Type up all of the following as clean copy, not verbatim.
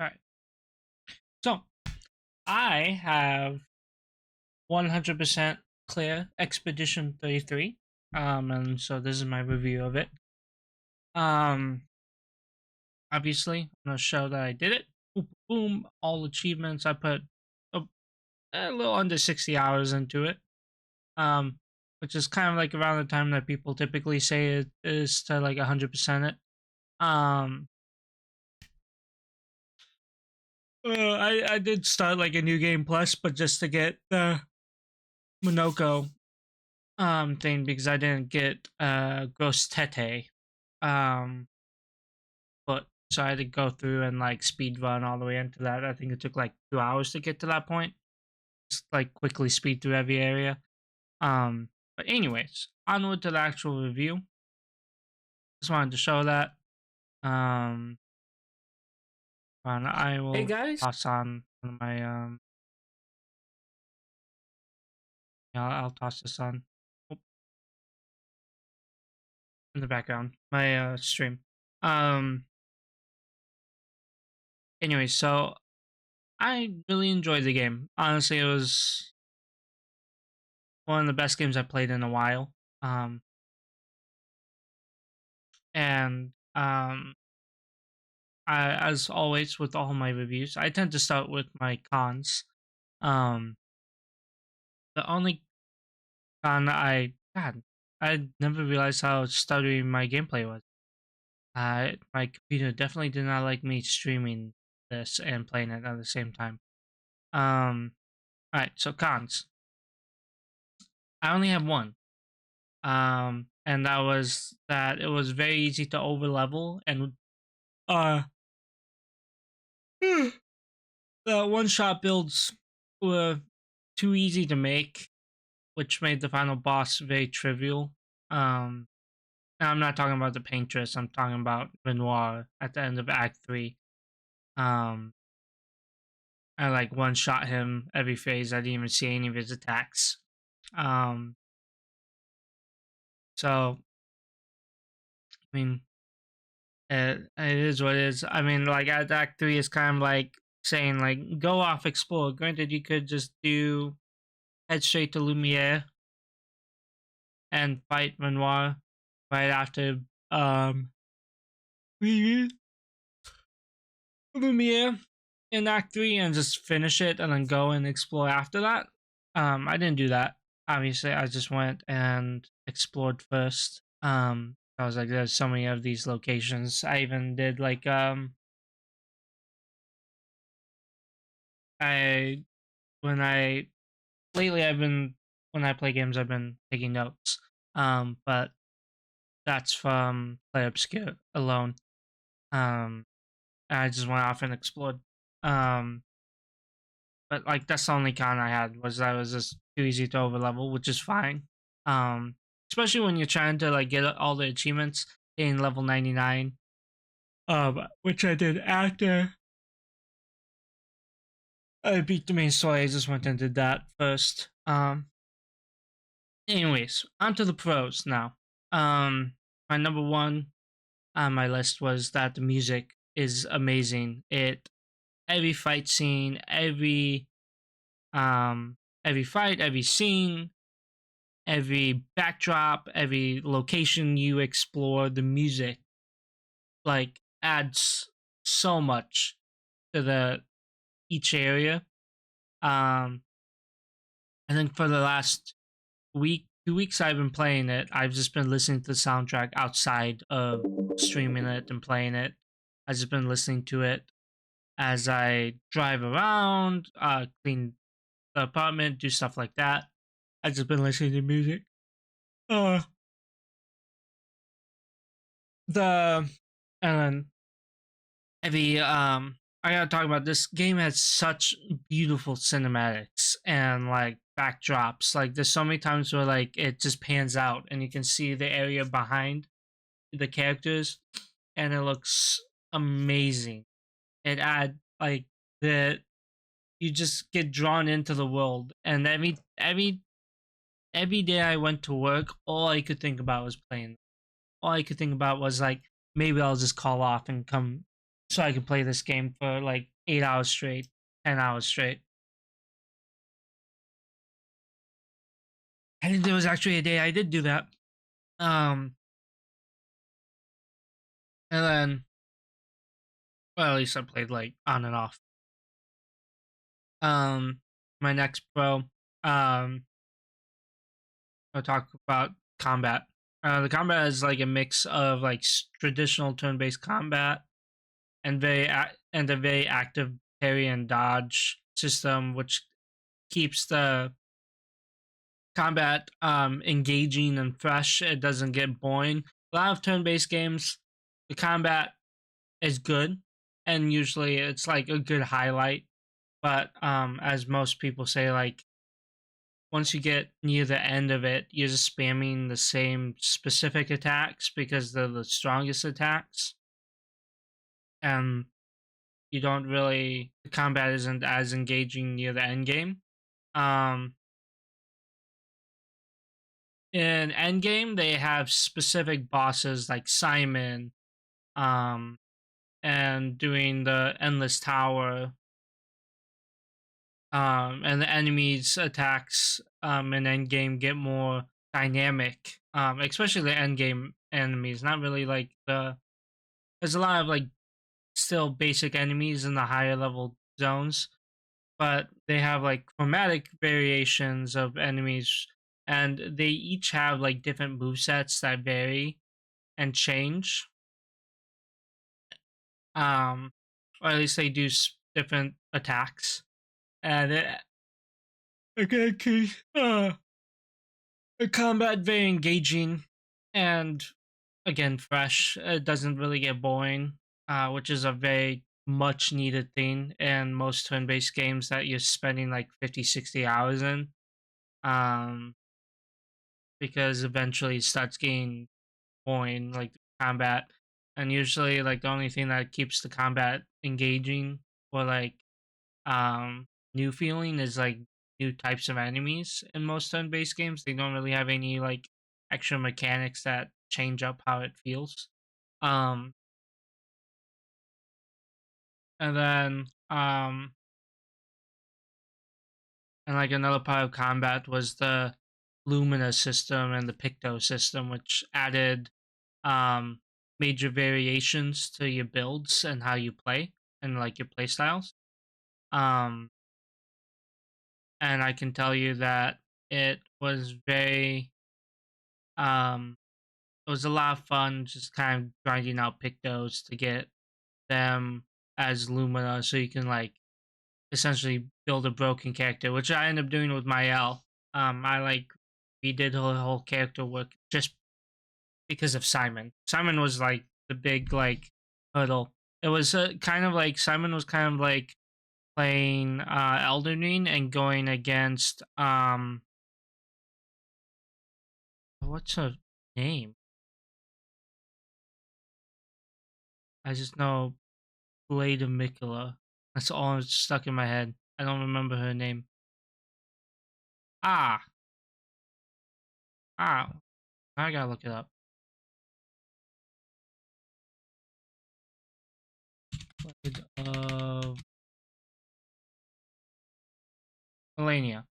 All right. So I have 100% Clair Expedition 33. And so this is my review of it. Um, Obviously, I'm gonna show that I did it. Boom, boom, all achievements. I put a, a little under 60 hours into it. Um, which is kind of like around the time that people typically say it is to like 100% it. Um, I did start like a new game plus, but just to get the Monoko thing because I didn't get Gross Tete. Um but so I had to go through and like speed run all the way into that. I think it took like 2 hours to get to that point. Just like quickly speed through every area. But anyways, onward to the actual review. Just wanted to show that. Um and I Hey will guys. toss on one of my yeah, I'll toss this on in the background. My stream. Um anyway, so I really enjoyed the game. Honestly, it was one of the best games I played in a while. Um, and as always with all my reviews, I tend to start with my cons. Um, the only con I never realized how stuttery my gameplay was. My computer definitely did not like me streaming this and playing it at the same time. All right, so cons. I only have one. And that was that it was very easy to over level and uh the one shot builds were too easy to make, which made the final boss very trivial. And I'm not talking about the paintress, I'm talking about Renoir at the end of Act 3. um I like one shot him every phase. I didn't even see any of his attacks. um so I mean, it is what it is. I mean, like Act 3 is kind of like saying like go off explore. Granted, you could just do head straight to Lumiere and fight Renoir right after Lumiere in Act 3 and just finish it and then go and explore after that. I didn't do that. Obviously, I just went and explored first. I was like, there's so many of these locations. I even did like I when I lately I've been when I play games I've been taking notes. But that's from Clair Obscur alone. Um, I just went off and explored. Um, but like that's the only con I had was that it was just too easy to overlevel, which is fine. Um, Especially when you're trying to like get all the achievements in level 99. Which I did after I beat the main story. I just went and did that first. Anyways, on to the pros now. My number one on my list was that the music is amazing. Every fight scene, every fight, every scene, every backdrop, every location you explore, the music like adds so much to the each area. Um, I think for the last week, 2 weeks I've been playing it. I've just been listening to the soundtrack outside of streaming it and playing it. I've just been listening to it as I drive around, clean the apartment, do stuff like that. I've just been listening to music. Uh, the and then every I gotta talk about this game has such beautiful cinematics and like backdrops. Like there's so many times where like it just pans out and you can see the area behind the characters and it looks amazing. It add like the you just get drawn into the world and every day I went to work, all I could think about was playing. All I could think about was like maybe I'll just call off and come so I could play this game for like 8 hours straight, 10 hours straight. I think there was actually a day I did do that. Um, and then, well, at least I played like on and off. Um, my next pro, I'll talk about combat. The combat is like a mix of like traditional turn-based combat and and a very active parry and dodge system, which keeps the combat engaging and fresh. It doesn't get boring. A lot of turn-based games, the combat is good, and usually it's like a good highlight. But as most people say, like once you get near the end of it, you're just spamming the same specific attacks because they're the strongest attacks, and you don't really the combat isn't as engaging near the end game. Um, in Endgame, they have specific bosses like Simon, um, and doing the Endless Tower, and the enemies' attacks in Endgame get more dynamic, especially the Endgame enemies. Not really like there's a lot of like still basic enemies in the higher level zones, but they have like chromatic variations of enemies, and they each have like different move sets that vary and change. Um, or at least they do different attacks, and again, the combat very engaging, and again fresh. It doesn't really get boring, which is a very much needed thing in most turn-based games that you're spending like 50, 60 hours in. Um, because eventually it starts getting boring, like combat. And usually like the only thing that keeps the combat engaging or like um new feeling is like new types of enemies in most turn-based games. They don't really have any like extra mechanics that change up how it feels. Um and then and like another part of combat was the Lumina system and the Picto system, which added um, major variations to your builds and how you play and like your play styles. Um, and I can tell you that it was very, um, it was a lot of fun just kind of grinding out Pictos to get them as Lumina so you can like essentially build a broken character, which I ended up doing with my L. I like we did whole character work just because of Simon. Simon was like the big like hurdle. It was kind of like Simon was kind of like playing Elden Ring and going against what's her name? I just know Blade of Mikola. That's all that's stuck in my head. I don't remember her name. Ah, ah, I gotta look it up. Blade of Melania.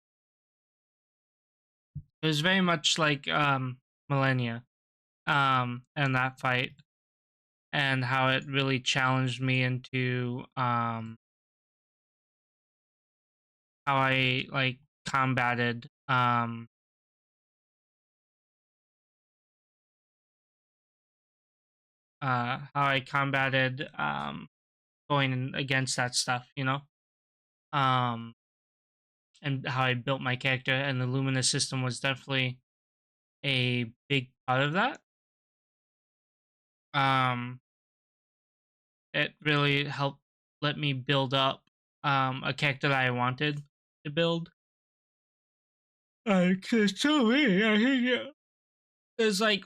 It was very much like Melania and that fight and how it really challenged me into how I like combated how I combated going against that stuff, you know? Um and how I built my character, and the Luminous system was definitely a big part of that. Um it really helped let me build up a character that I wanted to build. Cause to me, I think there's like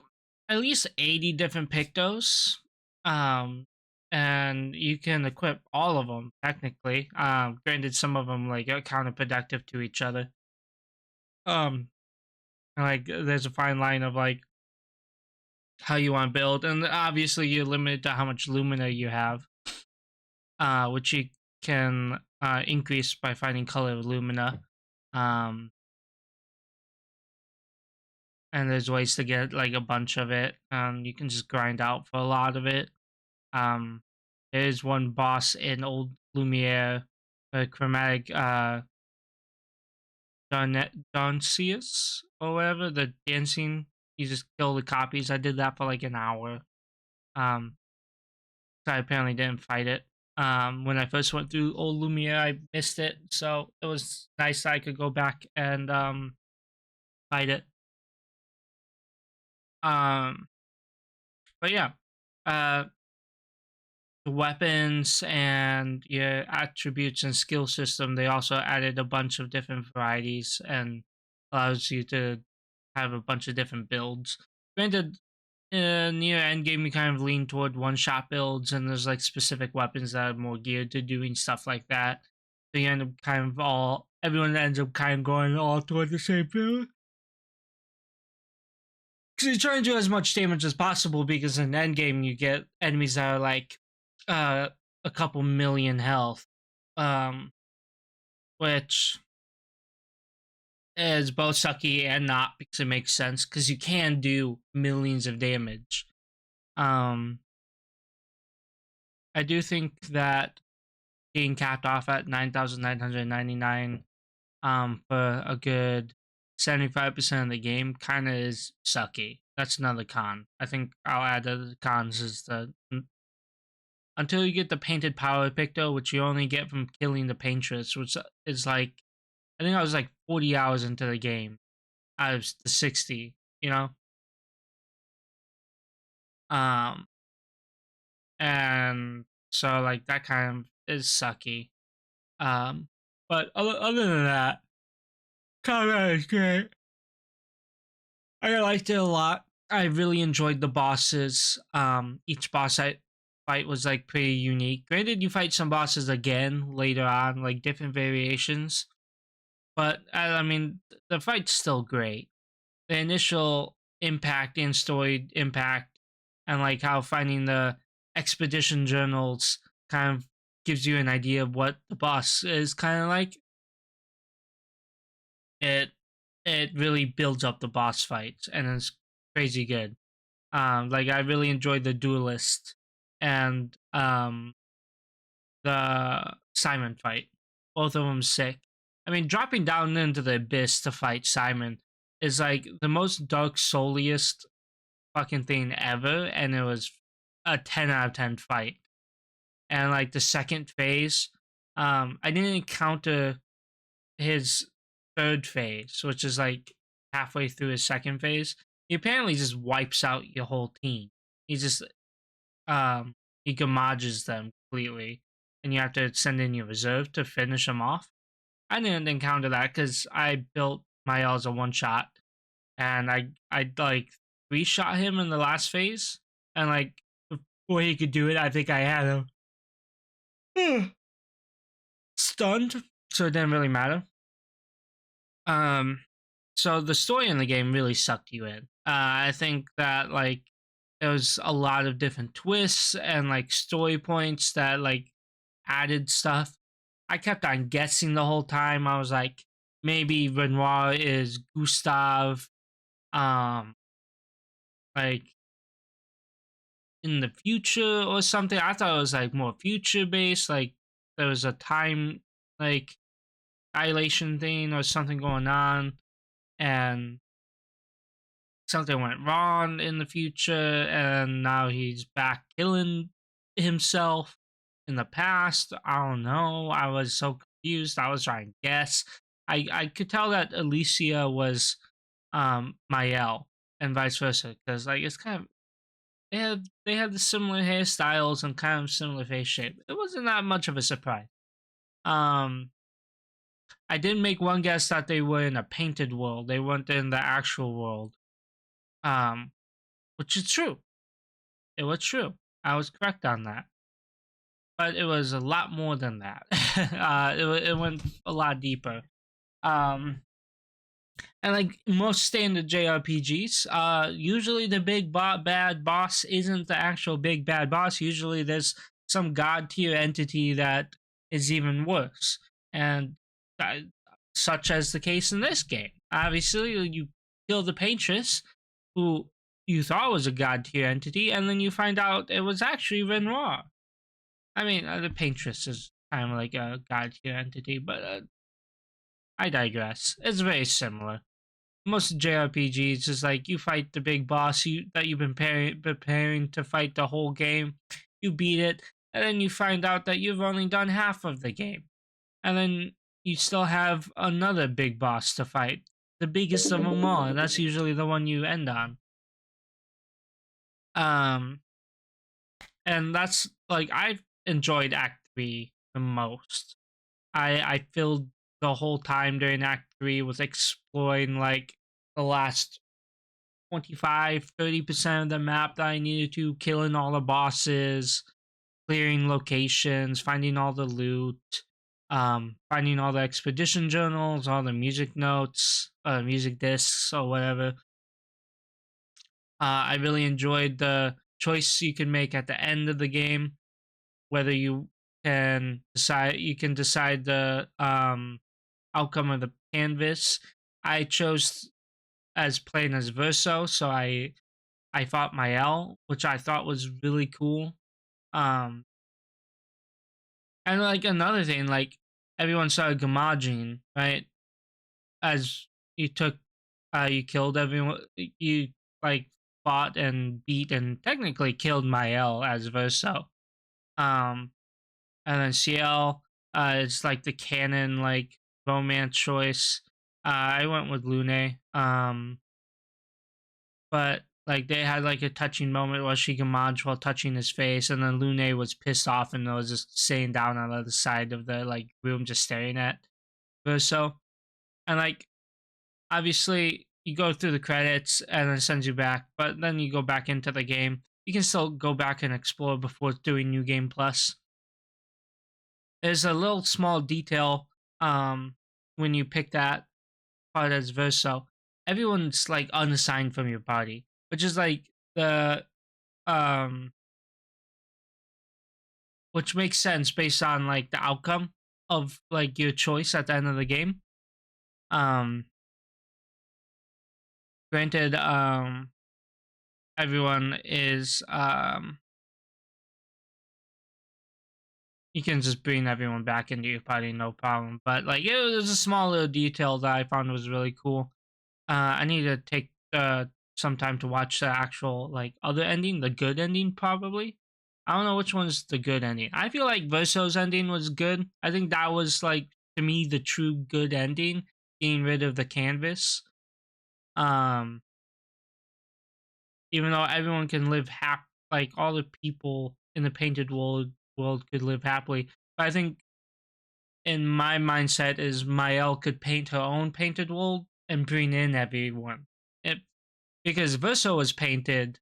at least 80 different Pictos. Um and you can equip all of them technically. Granted some of them like are counterproductive to each other. Um like there's a fine line of like how you want to build, and obviously you're limited to how much Lumina you have. which you can increase by finding color lumina. Um, and there's ways to get like a bunch of it. You can just grind out for a lot of it. Um, there is one boss in Old Lumiere, chromatic Donceus or whatever, the dancing. You just kill the copies. I did that for like an hour. Um, so I apparently didn't fight it. When I first went through Old Lumiere, I missed it, so it was nice that I could go back and fight it. Um, but yeah, uh, the weapons and your attributes and skill system, they also added a bunch of different varieties and allows you to have a bunch of different builds. Granted, near end game, you kind of lean toward one shot builds, and there's like specific weapons that are more geared to doing stuff like that. So you end up kind of everyone ends up kind of going all toward the same build. Because you're trying to do as much damage as possible, because in end game, you get enemies that are like a couple million health. Um, which is both sucky and not, because it makes sense, because you can do millions of damage. I do think that being capped off at 9,999 for a good 75% of the game kind of is sucky. That's another con. I think I'll add to the cons is until you get the painted power picto, which you only get from killing the paintress, which is like, I think I was like 40 hours into the game out of the 60, you know? Um, and so like that kind of is sucky. Um, but other than that, combat is great. I liked it a lot. I really enjoyed the bosses. Each fight was like pretty unique. Granted, you fight some bosses again later on, like different variations, but I mean, the fight's still great. The initial impact and story impact, and like how finding the expedition journals kind of gives you an idea of what the boss is kind of like. It it really builds up the boss fights, and it's crazy good. Like I really enjoyed the duelist and the Simon fight. Both of them sick. I mean, dropping down into the abyss to fight Simon is like the most dark souliest fucking thing ever, and it was a 10 out of 10 fight. And like the second phase, I didn't encounter his third phase, which is like halfway through his second phase. He apparently just wipes out your whole team. He just he gamages them completely, and you have to send in your reserve to finish them off. I didn't encounter that because I built my L as a one shot, and I like three shot him in the last phase, and like before he could do it, I think I had him stunned, so it didn't really matter. Um, so the story in the game really sucked you in. I think that like there was a lot of different twists and like story points that like added stuff. I kept on guessing the whole time. I was like, maybe Renoir is Gustav, um, like in the future or something. I thought it was like more future based. Like there was a time like dilation thing or something going on, and something went wrong in the future, and now he's back killing himself in the past. I don't know. I was so confused. I was trying to guess. I could tell that Alicia was Mael and vice versa, because like it's kind of they had the similar hairstyles and kind of similar face shape. It wasn't that much of a surprise. Um I did make one guess that they were in a painted world. They weren't in the actual world. Um which is true. It was true. I was correct on that. But it was a lot more than that. It went a lot deeper. Um, and like most standard JRPGs, usually the big bad boss isn't the actual big bad boss. Usually there's some god tier entity that is even worse. And that, such as the case in this game. Obviously, you kill the Paintress, who you thought was a god tier entity, and then you find out it was actually Renoir. I mean, the Paintress is kind of like a god tier entity, but I digress. It's very similar. Most JRPGs is like you fight the big boss that you've been preparing to fight the whole game. You beat it, and then you find out that you've only done half of the game, and then you still have another big boss to fight, the biggest of them all, and that's usually the one you end on. Um, and that's like I've enjoyed Act 3 the most. I filled the whole time during Act 3 with exploring like the last 25-30% of the map that I needed to, killing all the bosses, clearing locations, finding all the loot, finding all the expedition journals, all the music notes, music discs, or whatever. I really enjoyed the choice you can make at the end of the game, whether you can decide the outcome of the canvas. I chose as playing as Verso, so I fought Mael, which I thought was really cool. Um, and like another thing, like everyone started gamaging, right? As you took, you killed everyone. You like fought and beat and technically killed Mael as Verso. Um, and then CL, it's like the canon like romance choice. I went with Lune. But like they had like a touching moment where she gamaged while touching his face, and then Lune was pissed off and was just sitting down on the other side of the like room, just staring at Verso. And like obviously you go through the credits and then it sends you back, but then you go back into the game. You can still go back and explore before doing New Game Plus. There's a little small detail when you pick that part as Verso. Everyone's like unassigned from your party, which is like the um which makes sense based on like the outcome of like your choice at the end of the game. Um Granted, everyone is you can just bring everyone back into your party, no problem. But like it was a small little detail that I found was really cool. I need to take some time to watch the actual like other ending, the good ending probably. I don't know which one's the good ending. I feel like Verso's ending was good. I think that was like to me the true good ending, getting rid of the canvas. Um, Even though everyone can live like all the people in the painted world could live happily. But I think in my mindset is Mael could paint her own painted world and bring in everyone. It, because Verso was painted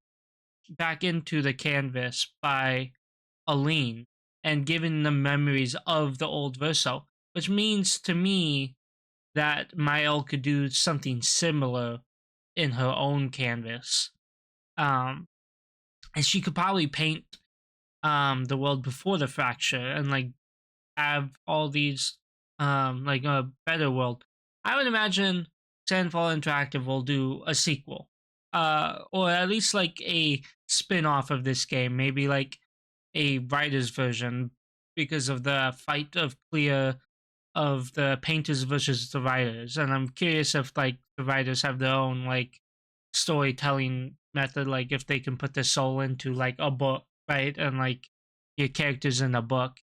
back into the canvas by Aline and given the memories of the old Verso, which means to me that Mael could do something similar in her own canvas. Um, and she could probably paint the world before the fracture and like have all these like a better world. I would imagine Sandfall Interactive will do a sequel. Or at least like a spin-off of this game, maybe like a writer's version because of the fight of Clair of the painters versus the writers. And I'm curious if like the writers have their own like storytelling method, like if they can put their soul into like a book, right? And like your characters in a book.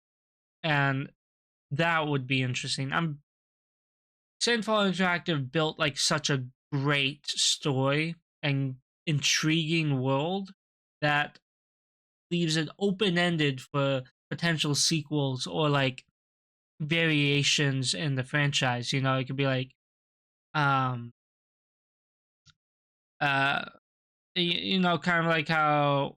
And that would be interesting. Sandfall Interactive built like such a great story and intriguing world that leaves it open ended for potential sequels or like variations in the franchise. You know, it could be like um uh you know, kind of like how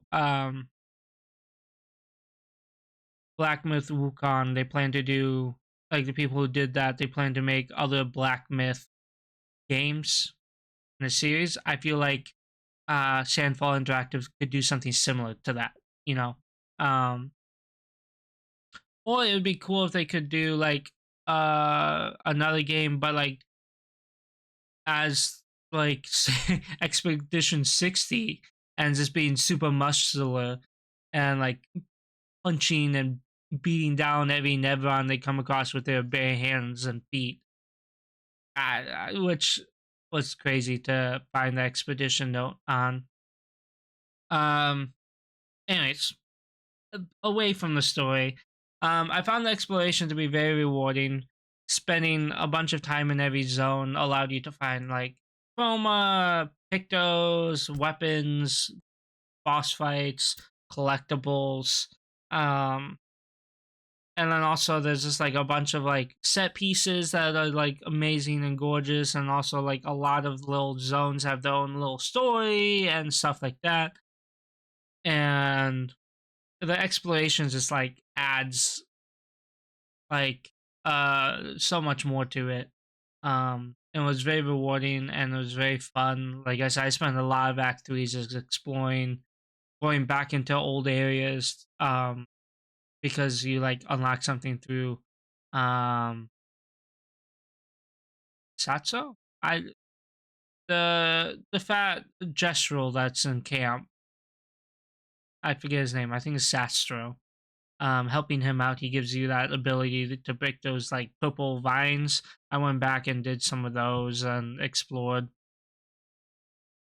Black Myth Wukong, they plan to do like the people who did that, they plan to make other Black Myth games in a series. I feel like Sandfall Interactive could do something similar to that, you know. Um Or it would be cool if they could do like another game, but like as like Expedition 60 and just being super muscular and like punching and beating down every Nevron they come across with their bare hands and feet. Which was crazy to find the expedition note on. Um, anyways, away from the story, I found the exploration to be very rewarding. Spending a bunch of time in every zone allowed you to find like chroma, pictos, weapons, boss fights, collectibles. Um, and then also there's just like a bunch of like set pieces that are like amazing and gorgeous, and also like a lot of little zones have their own little story and stuff like that. And the exploration just like adds like so much more to it. It was very rewarding and it was very fun. Like I said, I spent a lot of act threes just exploring, going back into old areas, because you like unlock something through Satso? I the fat gestural that's in camp. I forget his name. I think it's Sastro. Helping him out, he gives you that ability to break those like purple vines. I went back and did some of those and explored.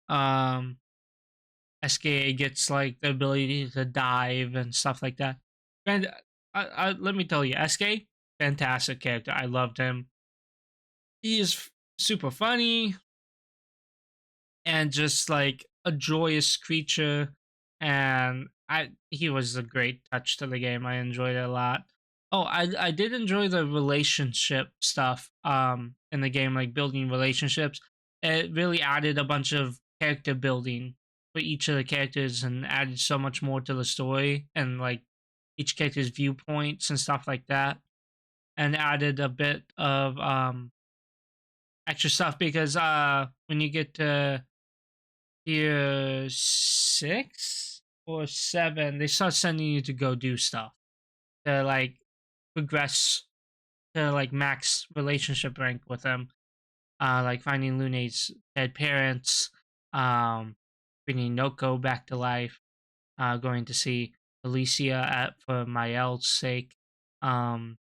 Um, SKA gets like the ability to dive and stuff like that. And let me tell you, SK, fantastic character. I loved him. He is super funny and just like a joyous creature, and I he was a great touch to the game. I enjoyed it a lot. Oh, I did enjoy the relationship stuff in the game, like building relationships. It really added a bunch of character building for each of the characters and added so much more to the story and like each character's viewpoints and stuff like that, and added a bit of extra stuff because when you get to year 6 or 7, they start sending you to go do stuff to like progress to like max relationship rank with them. Like finding Lune's dead parents, bringing Noko back to life, going to see Alicia for Mael's sake. Um,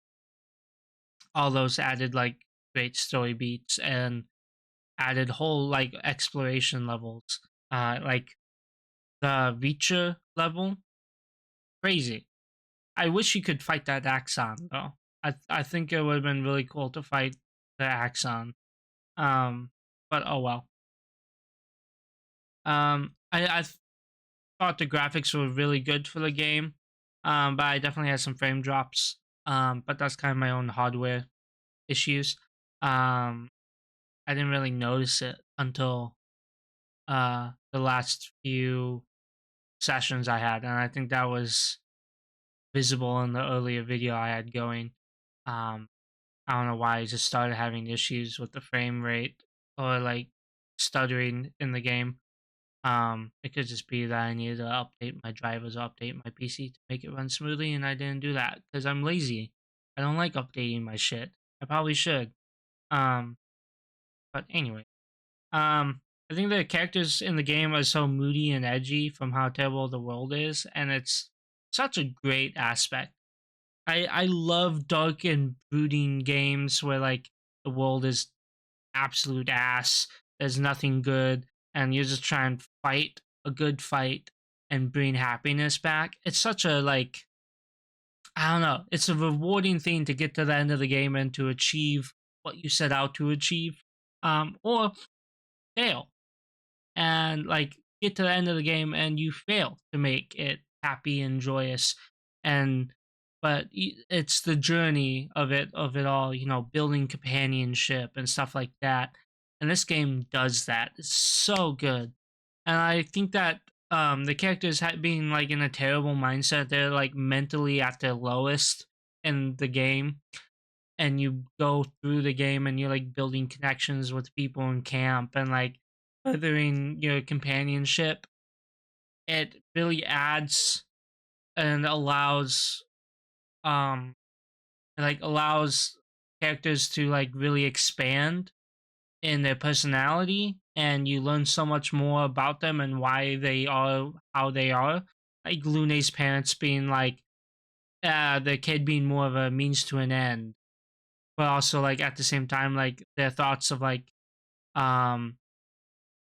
all those added like great story beats and added whole like exploration levels. Like the Reacher level, crazy. I wish you could fight that Axon though. I think it would have been really cool to fight the Axon. Um, but oh well. I thought the graphics were really good for the game. But I definitely had some frame drops. But that's kind of my own hardware issues. Um, I didn't really notice it until the last few sessions I had, and I think that was visible in the earlier video I had going. Um, I don't know why I just started having issues with the frame rate or like stuttering in the game. It could just be that I needed to update my drivers or update my PC to make it run smoothly, and I didn't do that because I'm lazy. I don't like updating my shit. I probably should. Um, but anyway, I think the characters in the game are so moody and edgy from how terrible the world is, and it's such a great aspect. I love dark and brooding games where like the world is absolute ass. There's nothing good, and you're just trying to fight a good fight and bring happiness back. It's such a like I don't know. It's a rewarding thing to get to the end of the game and to achieve what you set out to achieve, or fail and like get to the end of the game and you fail to make it happy and joyous, and but it's the journey of it all, building companionship and stuff like that, and this game does that. It's so good. And I think that the characters being like in a terrible mindset, they're like mentally at their lowest in the game, and you go through the game and you're like building connections with people in camp and like furthering your companionship. It really adds and allows It like allows characters to like really expand in their personality, and you learn so much more about them and why they are how they are. Like Lune's parents being like the kid being more of a means to an end, but also like at the same time like their thoughts of like um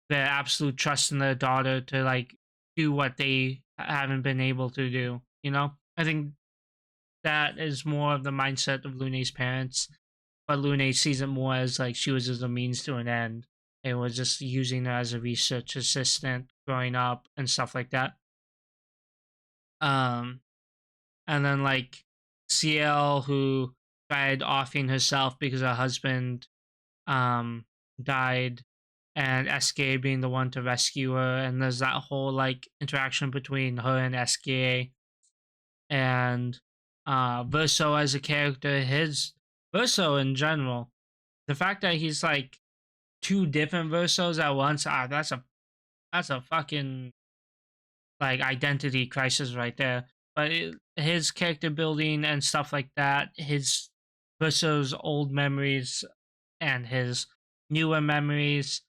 their absolute trust in their daughter to like do what they haven't been able to do. You know, I think that is more of the mindset of Lune's parents, but Lune sees it more as like she was just a means to an end. It was just using her as a research assistant growing up and stuff like that. Um, and then like CL who tried offing herself because her husband um died, and SK being the one to rescue her, and there's that whole like interaction between her and SK, and Verso as a character, his Verso in general, the fact that he's like two different Versos at once, that's a fucking like identity crisis right there. But his character building and stuff like that, his Verso's old memories and his newer memories,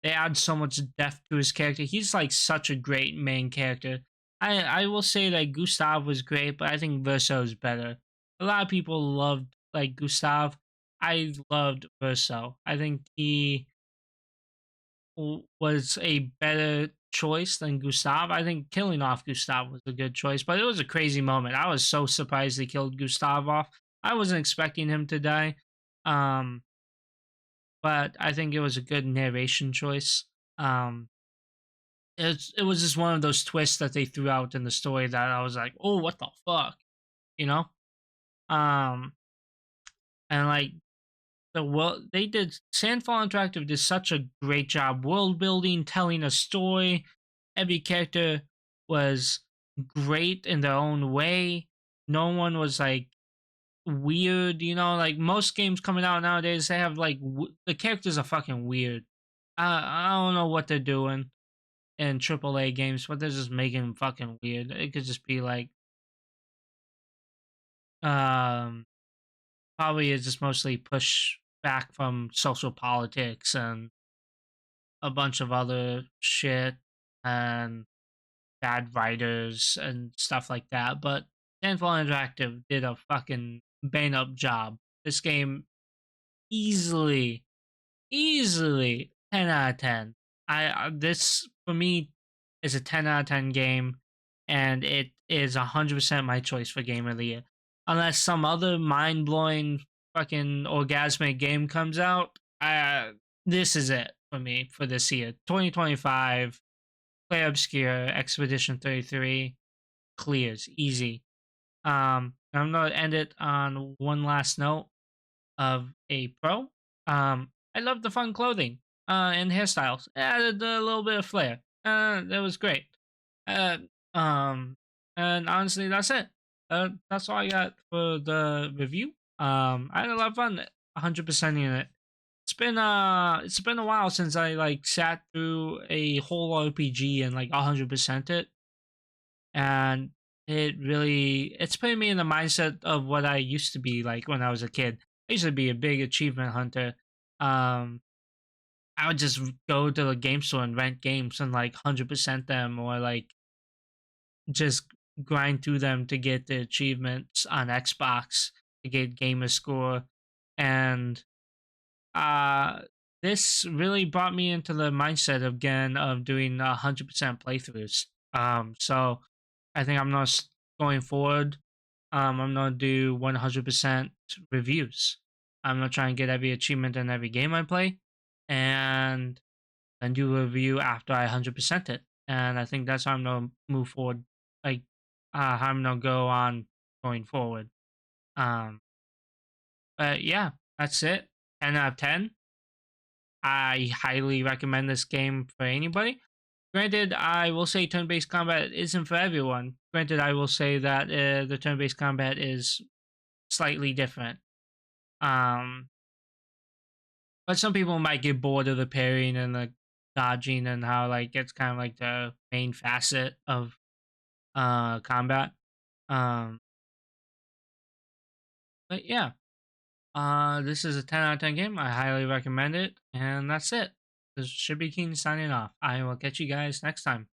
they add so much depth to his character. He's like such a great main character. I will say that Gustav was great, but I think Verso is better. A lot of people loved like Gustav. I loved Verso. I think he was a better choice than Gustav. I think killing off Gustav was a good choice, but it was a crazy moment. I was so surprised they killed Gustav off. I wasn't expecting him to die. Um, but I think it was a good narration choice. Um, it was just one of those twists that they threw out in the story that I was like, oh, what the fuck, you know? Um, and like the world they did, Sandfall Interactive did such a great job world building, telling a story. Every character was great in their own way. No one was like weird, you know, like most games coming out nowadays, they have like the characters are fucking weird. I don't know what they're doing in AAA games, but they're just making them fucking weird. It could just be like, um, probably it's just mostly push back from social politics and a bunch of other shit and bad writers and stuff like that. But Tenfold Interactive did a fucking bang up job. This game easily, easily 10 out of 10. This for me is a 10 out of 10 game, and it is 100% my choice for game of the year. Unless some other mind blowing fucking orgasmic game comes out, this is it for me for this year. 2025, Clair Obscur, Expedition 33, clears, easy. I'm gonna end it on one last note of a pro. I love the fun clothing and hairstyles. It added a little bit of flair. That was great. Uh, um, and honestly, that's it. That's all I got for the review. I had a lot of fun. 100% in it. It's been a while since I like sat through a whole RPG and like 100% it, and it's putting me in the mindset of what I used to be like when I was a kid. I used to be a big achievement hunter. Um, I would just go to the game store and rent games and like 100% them, or like just grind through them to get the achievements on Xbox to get gamer score. And uh this really brought me into the mindset again of doing 100% playthroughs. So I think going forward. I'm gonna do 100% reviews. I'm gonna try and get every achievement in every game I play, and then do a review after I 100% it. And I think that's how I'm gonna move forward. Like, how I'm gonna go on going forward. Um, but yeah, that's it. 10 out of 10. I highly recommend this game for anybody. Granted, I will say turn-based combat isn't for everyone. Granted, I will say that the turn-based combat is slightly different. Um, but some people might get bored of the parrying and the dodging and how like it's kind of like the main facet of combat. Um, But yeah, this is a 10 out of 10 game. I highly recommend it. And that's it. This is Shibby King signing off. I will catch you guys next time.